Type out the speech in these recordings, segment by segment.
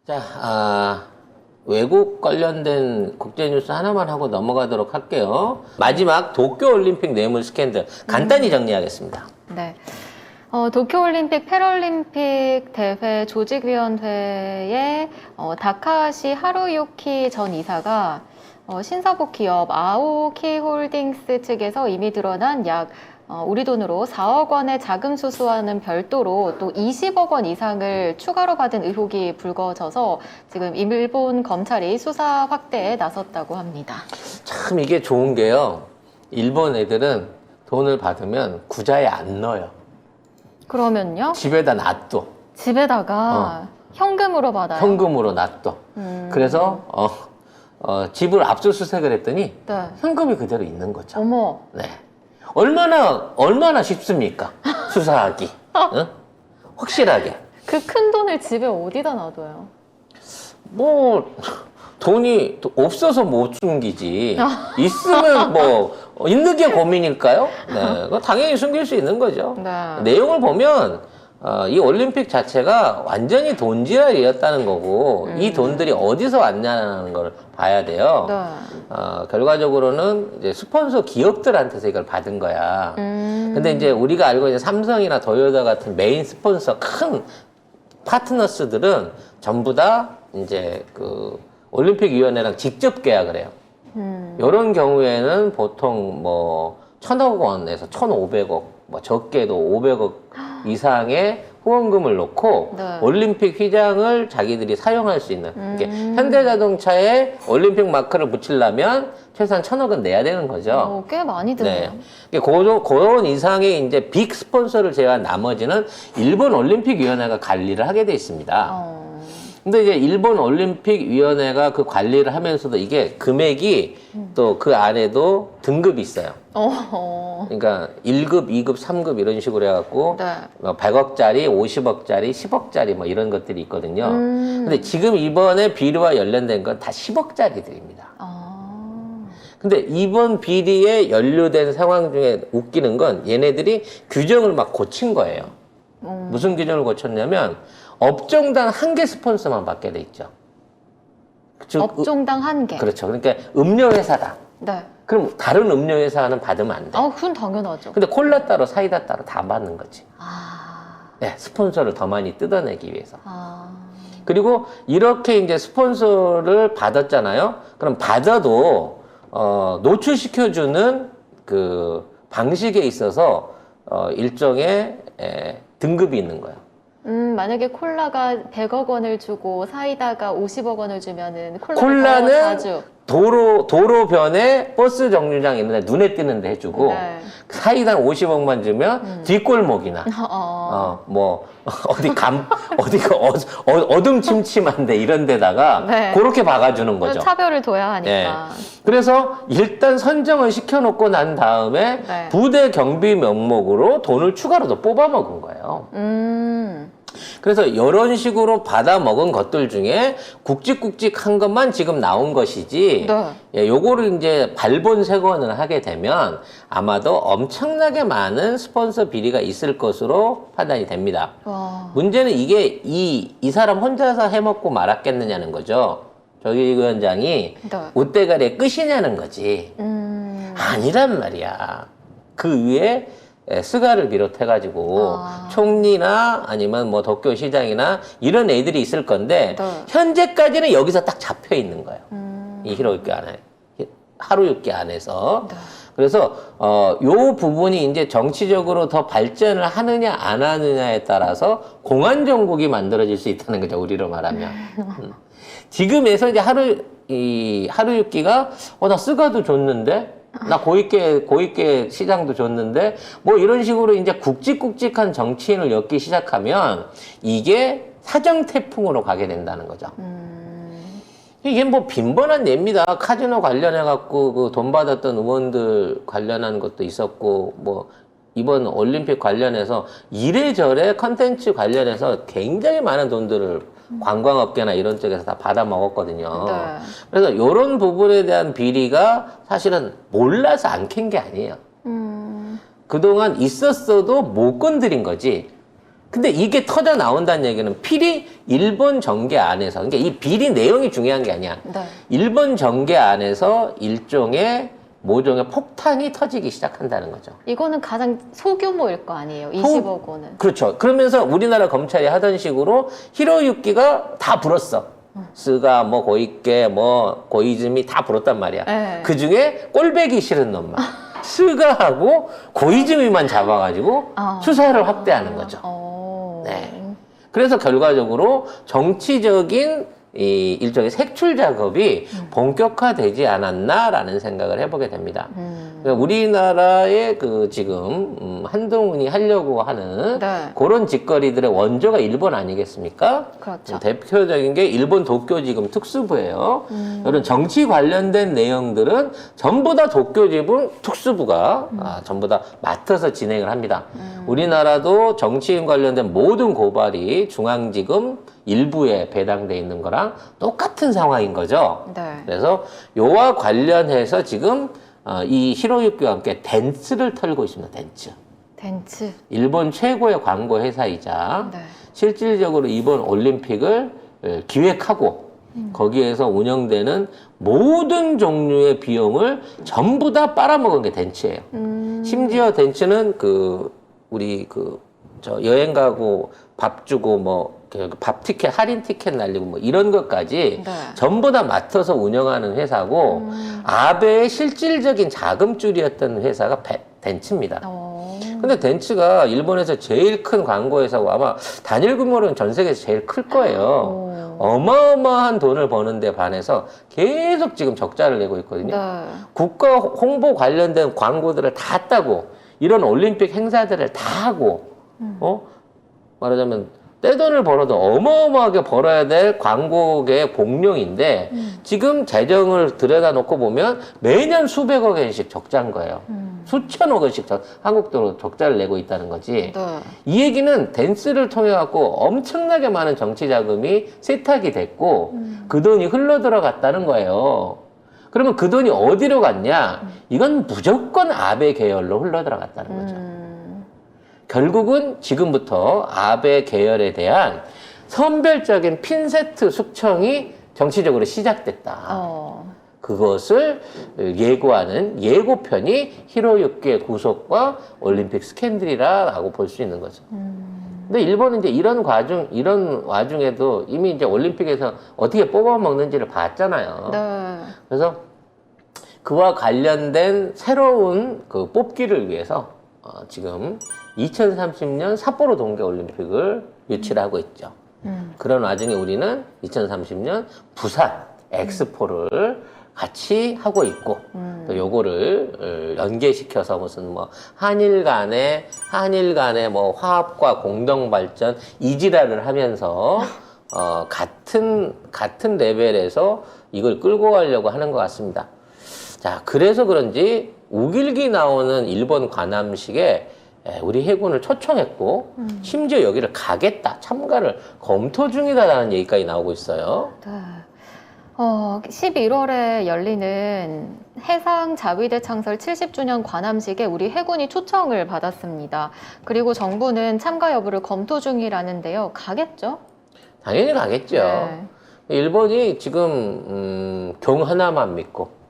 자, 외국 관련된 국제뉴스 하나만 하고 넘어가도록 할게요. 마지막 도쿄올림픽 뇌물 스캔들 간단히 정리하겠습니다. 네. 도쿄올림픽 패럴림픽 대회 조직위원회의 다카하시 하루유키 전 이사가 신사복 기업 아오키홀딩스 측에서 이미 드러난 약 우리 돈으로 4억 원의 자금 수수와는 별도로 또 20억 원 이상을 추가로 받은 의혹이 불거져서 지금 일본 검찰이 수사 확대에 나섰다고 합니다. 참 이게 좋은 게요. 일본 애들은 돈을 받으면 구자에 안 넣어요. 그러면요? 집에다 놔둬. 집에다가 현금으로 받아요? 현금으로 놔둬. 그래서 집을 압수수색을 했더니 네. 현금이 그대로 있는 거죠. 어머. 네. 얼마나 쉽습니까? 수사하기. 응? 확실하게. 그 큰 돈을 집에 어디다 놔둬요? 뭐 돈이 없어서 못 숨기지. 있으면 뭐 있는 게 고민일까요? 네, 그거 당연히 숨길 수 있는 거죠. 네. 내용을 보면 이 올림픽 자체가 완전히 돈지랄이었다는 거고 이 돈들이 어디서 왔냐는 걸 봐야 돼요. 네. 결과적으로는 이제 스폰서 기업들한테서 이걸 받은 거야. 근데 이제 우리가 알고 있는 삼성이나 도요타 같은 메인 스폰서 큰 파트너스들은 전부 다 이제 그 올림픽위원회랑 직접 계약을 해요. 이런 경우에는 보통 뭐 1,000억 원에서 1,500억, 뭐 적게도 500억 이상의 후원금을 놓고 네. 올림픽 휘장을 자기들이 사용할 수 있는. 이게 현대자동차에 올림픽 마크를 붙이려면 최소한 1,000억은 내야 되는 거죠. 꽤 많이 드네요. 그런 이상의 이제 빅 스폰서를 제외한 나머지는 일본 올림픽위원회가 관리를 하게 돼 있습니다. 근데 이제 일본 올림픽위원회가 그 관리를 하면서도 이게 금액이 또 그 안에도 등급이 있어요. 그러니까 1급, 2급, 3급 이런 식으로 해갖고 네. 100억짜리, 50억짜리, 10억짜리 뭐 이런 것들이 있거든요. 근데 지금 이번에 비리와 관련된 건 다 10억짜리들입니다. 근데 이번 비리에 연루된 상황 중에 웃기는 건 얘네들이 규정을 막 고친 거예요. 무슨 규정을 고쳤냐면 업종당 1개 스폰서만 받게 돼 있죠. 즉, 업종당 1개. 그렇죠. 그러니까 음료회사다. 네. 그럼 다른 음료회사는 받으면 안 돼. 그건 당연하죠. 근데 콜라 따로 사이다 따로 다 받는 거지. 아. 네, 스폰서를 더 많이 뜯어내기 위해서. 아. 그리고 이렇게 이제 스폰서를 받았잖아요. 그럼 받아도 노출시켜주는 그 방식에 있어서 일종의 등급이 있는 거예요. 만약에 콜라가 100억 원을 주고 사이다가 50억 원을 주면은 콜라는 더 자주. 도로변에 버스 정류장 있는데 눈에 띄는데 해주고 네. 사이다는 50억만 주면 뒷골목이나 뭐 어디가 어둠침침한데 이런 데다가 네. 그렇게 박아주는 거죠. 차별을 둬야 하니까. 네. 그래서 일단 선정을 시켜놓고 난 다음에 네. 부대 경비 명목으로 돈을 추가로 더 뽑아 먹은 거예요. 그래서 이런 식으로 받아 먹은 것들 중에 굵직굵직한 것만 지금 나온 것이지, 네. 예, 요거를 이제 발본색원을 하게 되면 아마도 엄청나게 많은 스폰서 비리가 있을 것으로 판단이 됩니다. 와. 문제는 이게 이 사람 혼자서 해먹고 말았겠느냐는 거죠. 조기 위원장이 네. 웃대가리의 끝이냐는 거지. 아니란 말이야. 그 위에 스가를 비롯해가지고 총리나 아니면 뭐 도쿄시장이나 이런 애들이 있을 건데 네. 현재까지는 여기서 딱 잡혀 있는 거예요. 이 히로유키 안에 하루유키 안에서. 네. 그래서 요 부분이 이제 정치적으로 더 발전을 하느냐 안 하느냐에 따라서 공안 정국이 만들어질 수 있다는 거죠. 우리로 말하면. 지금에서 이제 하루유키가 나 스가도 줬는데 나 고위계 시장도 줬는데 뭐 이런 식으로 이제 굵직굵직한 정치인을 엮기 시작하면 이게 사정 태풍으로 가게 된다는 거죠. 이게 뭐 빈번한 예입니다. 카지노 관련해 갖고 그 돈 받았던 의원들 관련한 것도 있었고 뭐 이번 올림픽 관련해서 이래저래 컨텐츠 관련해서 굉장히 많은 돈들을 관광업계나 이런 쪽에서 다 받아 먹었거든요. 네. 그래서 이런 부분에 대한 비리가 사실은 몰라서 안 캔 게 아니에요. 그동안 있었어도 못 건드린 거지. 근데 이게 터져 나온다는 얘기는 필히 일본 정계 안에서, 그러니까 이 비리 내용이 중요한 게 아니야. 네. 일본 정계 안에서 일종의 모종의 폭탄이 터지기 시작한다는 거죠. 이거는 가장 소규모일 거 아니에요. 20억 원은. 그렇죠. 그러면서 우리나라 검찰이 하던 식으로 히로유키가 다 불었어. 스가 뭐 고이케 뭐 고이즈미 다 불었단 말이야. 네. 그 중에 꼴배기 싫은 놈만 스가 하고 고이즈미만 잡아가지고 수사를 확대하는 거죠. 네. 그래서 결과적으로 정치적인 이 일종의 색출 작업이 본격화되지 않았나라는 생각을 해보게 됩니다. 그러니까 우리나라의 그 지금 한동훈이 하려고 하는 네. 그런 짓거리들의 원조가 일본 아니겠습니까? 그렇죠. 대표적인 게 일본 도쿄 지금 특수부예요. 이런 정치 관련된 내용들은 전부 다 도쿄 지금 특수부가 전부 다 맡아서 진행을 합니다. 우리나라도 정치인 관련된 모든 고발이 중앙지검 일부에 배당돼 있는 거랑 똑같은 상황인 거죠. 네. 그래서 요와 관련해서 지금 이 히로유키와 함께 덴츠를 털고 있습니다. 덴츠. 덴츠. 일본 최고의 광고 회사이자 네. 실질적으로 이번 올림픽을 기획하고 거기에서 운영되는 모든 종류의 비용을 전부 다 빨아먹은 게 덴츠예요. 심지어 덴츠는 우리 저 여행 가고 밥 주고 뭐 밥 티켓 할인 티켓 날리고 뭐 이런 것까지 네. 전부 다 맡아서 운영하는 회사고 아베의 실질적인 자금줄이었던 회사가 덴츠입니다. 근데 덴츠가 일본에서 제일 큰 광고 회사고 아마 단일 규모로는 전 세계에서 제일 클 거예요. 어마어마한 돈을 버는데 반해서 계속 지금 적자를 내고 있거든요. 네. 국가 홍보 관련된 광고들을 다 따고 이런 올림픽 행사들을 다 하고 말하자면 떼돈을 벌어도 어마어마하게 벌어야 될 광고계의 공룡인데 지금 재정을 들여다놓고 보면 매년 수백억 엔씩 적자인 거예요. 수천억 원씩 한국도 적자를 내고 있다는 거지. 네. 이 얘기는 댄스를 통해 갖고 엄청나게 많은 정치 자금이 세탁이 됐고 그 돈이 흘러 들어갔다는 거예요. 그러면 그 돈이 어디로 갔냐? 이건 무조건 아베 계열로 흘러 들어갔다는 거죠. 결국은 지금부터 아베 계열에 대한 선별적인 핀세트 숙청이 정치적으로 시작됐다. 그것을 예고하는 예고편이 히로유키의 구속과 올림픽 스캔들이라고 볼 수 있는 거죠. 근데 일본은 이제 이런 와중에도 이미 이제 올림픽에서 어떻게 뽑아먹는지를 봤잖아요. 네. 그래서 그와 관련된 새로운 그 뽑기를 위해서 지금 2030년 삿포로 동계올림픽을 유치를 하고 있죠. 그런 와중에 우리는 2030년 부산 엑스포를 같이 하고 있고 또 요거를 연계시켜서 무슨 뭐 한일 간의 뭐 화합과 공동 발전 이지랄을 하면서 같은 레벨에서 이걸 끌고 가려고 하는 것 같습니다. 자, 그래서 그런지 우길기 나오는 일본 관함식에 우리 해군을 초청했고 심지어 여기를 가겠다, 참가를 검토 중이다라는 얘기까지 나오고 있어요. 네. 11월에 열리는 해상 자위대 창설 70주년 관함식에 우리 해군이 초청을 받았습니다. 그리고 정부는 참가 여부를 검토 중이라는데요. 가겠죠? 당연히 가겠죠. 네. 일본이 지금 경 하나만 믿고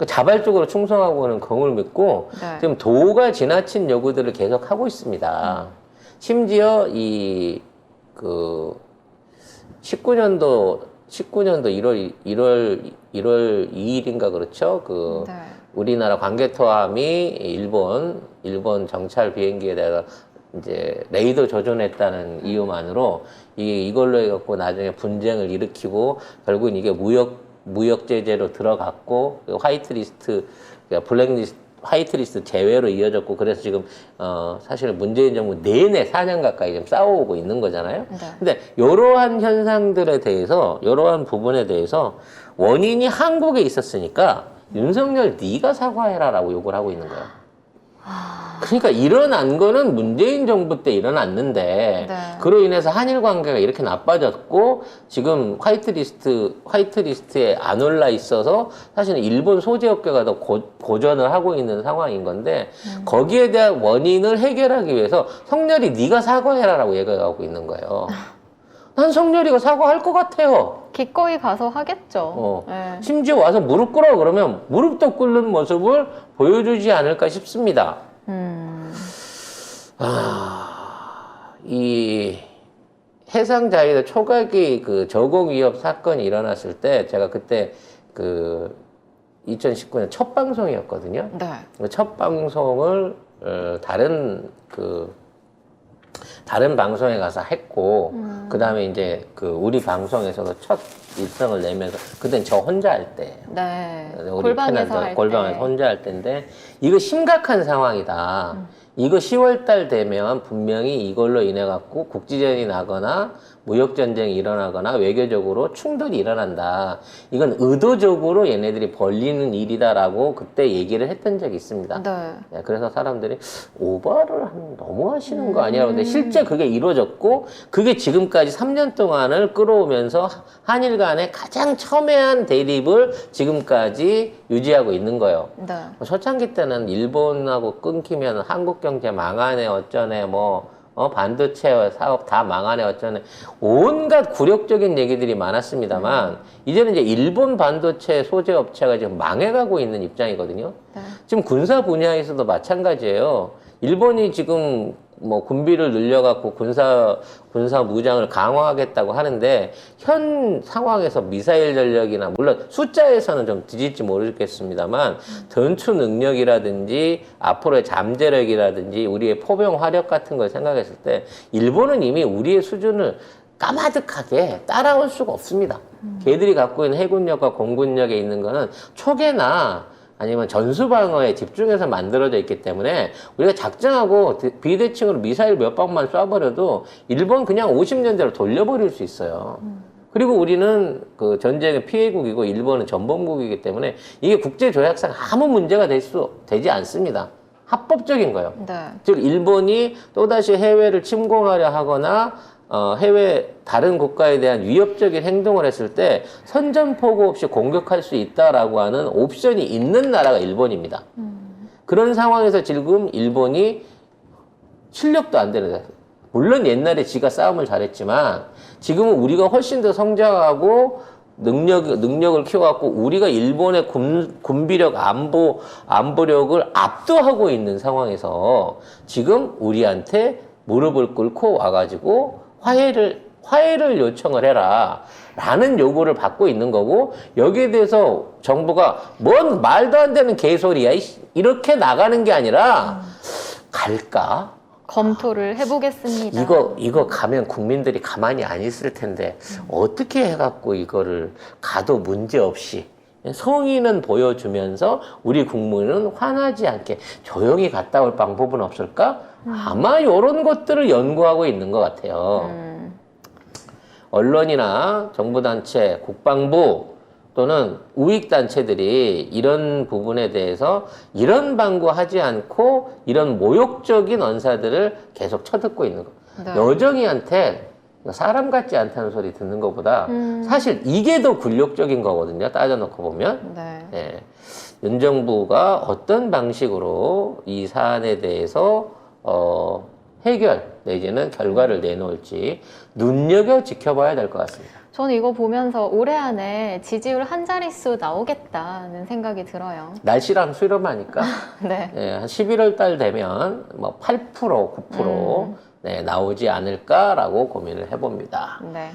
자발적으로 충성하고는 경을 믿고 네. 지금 도가 지나친 요구들을 계속 하고 있습니다. 심지어 19년도 1월 2일인가 그렇죠? 네. 우리나라 관계토함이 일본 정찰 비행기에 대해서 이제 레이더 조준했다는 이유만으로 이걸로 해갖고 나중에 분쟁을 일으키고 결국은 이게 무역 제재로 들어갔고 화이트리스트, 화이트리스트 제외로 이어졌고 그래서 지금 사실 문재인 정부 내내 4년 가까이 좀 싸워오고 있는 거잖아요. 네. 근데 이러한 현상들에 대해서 이러한 부분에 대해서 원인이 한국에 있었으니까 윤석열 네가 사과해라라고 요구를 하고 있는 거예요. 그러니까 일어난 거는 문재인 정부 때 일어났는데 네. 그로 인해서 한일 관계가 이렇게 나빠졌고 지금 화이트리스트에 안 올라 있어서 사실은 일본 소재업계가 더 고전을 하고 있는 상황인 건데 거기에 대한 원인을 해결하기 위해서 성렬이 네가 사과해라라고 얘기하고 있는 거예요. 난 성렬이가 사과할 것 같아요. 기꺼이 가서 하겠죠. 네. 심지어 와서 무릎 꿇어 그러면 무릎도 꿇는 모습을 보여주지 않을까 싶습니다. 이 해상자위대 초과기 그 저공 위협 사건이 일어났을 때 제가 그때 그 2019년 첫 방송이었거든요. 네. 첫 방송을 다른 방송에 가서 했고 그 다음에 이제 그 우리 방송에서도 첫 일성을 내면서 그땐 저 혼자 할 때예요. 네. 우리 골방에서 패널 할 골방에서 때. 혼자 할 때인데 이거 심각한 상황이다. 이거 10월 달 되면 분명히 이걸로 인해 갖고 국지전이 나거나 무역 전쟁이 일어나거나 외교적으로 충돌이 일어난다. 이건 의도적으로 얘네들이 벌리는 일이다라고 그때 얘기를 했던 적이 있습니다. 네. 네, 그래서 사람들이 오버를 너무 하시는 거 아니야? 근데 실제 그게 이루어졌고 그게 지금까지 3년 동안을 끌어오면서 한일 간의 가장 첨예한 대립을 지금까지 유지하고 있는 거예요. 네. 초창기 때는 일본하고 끊기면 한국 경제 망하네 어쩌네 반도체 사업 다 망하네 어쩌네 온갖 굴욕적인 얘기들이 많았습니다만 이제는 이제 일본 반도체 소재 업체가 지금 망해가고 있는 입장이거든요. 네. 지금 군사 분야에서도 마찬가지예요. 일본이 지금 뭐 군비를 늘려갖고 군사 무장을 강화하겠다고 하는데 현 상황에서 미사일 전력이나 물론 숫자에서는 좀 뒤질지 모르겠습니다만 전투 능력이라든지 앞으로의 잠재력이라든지 우리의 포병 화력 같은 걸 생각했을 때 일본은 이미 우리의 수준을 까마득하게 따라올 수가 없습니다. 걔들이 갖고 있는 해군력과 공군력에 있는 거는 초계나 아니면 전수방어에 집중해서 만들어져 있기 때문에 우리가 작정하고 비대칭으로 미사일 몇 방만 쏴버려도 일본 그냥 50년대로 돌려버릴 수 있어요. 그리고 우리는 그 전쟁의 피해국이고 일본은 전범국이기 때문에 이게 국제조약상 아무 문제가 되지 않습니다. 합법적인 거예요. 네. 즉 일본이 또다시 해외를 침공하려 하거나 해외 다른 국가에 대한 위협적인 행동을 했을 때 선전포고 없이 공격할 수 있다라고 하는 옵션이 있는 나라가 일본입니다. 그런 상황에서 지금 일본이 실력도 안 되는 거예요. 물론 옛날에 지가 싸움을 잘했지만 지금은 우리가 훨씬 더 성장하고 능력을 키워갖고 우리가 일본의 군비력 안보력을 압도하고 있는 상황에서 지금 우리한테 무릎을 꿇고 와가지고 화해를 요청을 해라 라는 요구를 받고 있는 거고 여기에 대해서 정부가 뭔 말도 안 되는 개소리야 이렇게 나가는 게 아니라 갈까? 검토를 해보겠습니다. 이거 가면 국민들이 가만히 안 있을 텐데 어떻게 해갖고 이거를 가도 문제 없이 성의는 보여주면서 우리 국민은 화나지 않게 조용히 갔다 올 방법은 없을까? 아마 이런 것들을 연구하고 있는 것 같아요. 언론이나 정부단체, 국방부 또는 우익단체들이 이런 부분에 대해서 이런 방구하지 않고 이런 모욕적인 언사들을 계속 쳐듣고 있는 거. 네. 여정이한테 사람 같지 않다는 소리 듣는 것보다 사실 이게 더 굴욕적인 거거든요. 따져놓고 보면. 네. 예. 윤 정부가 어떤 방식으로 이 사안에 대해서 해결 내지는 결과를 내놓을지 눈여겨 지켜봐야 될 것 같습니다. 저는 이거 보면서 올해 안에 지지율 한 자릿수 나오겠다는 생각이 들어요. 날씨랑 수렴하니까 네. 예, 한 11월 달 되면 뭐 8%, 9% 네, 나오지 않을까라고 고민을 해봅니다. 네.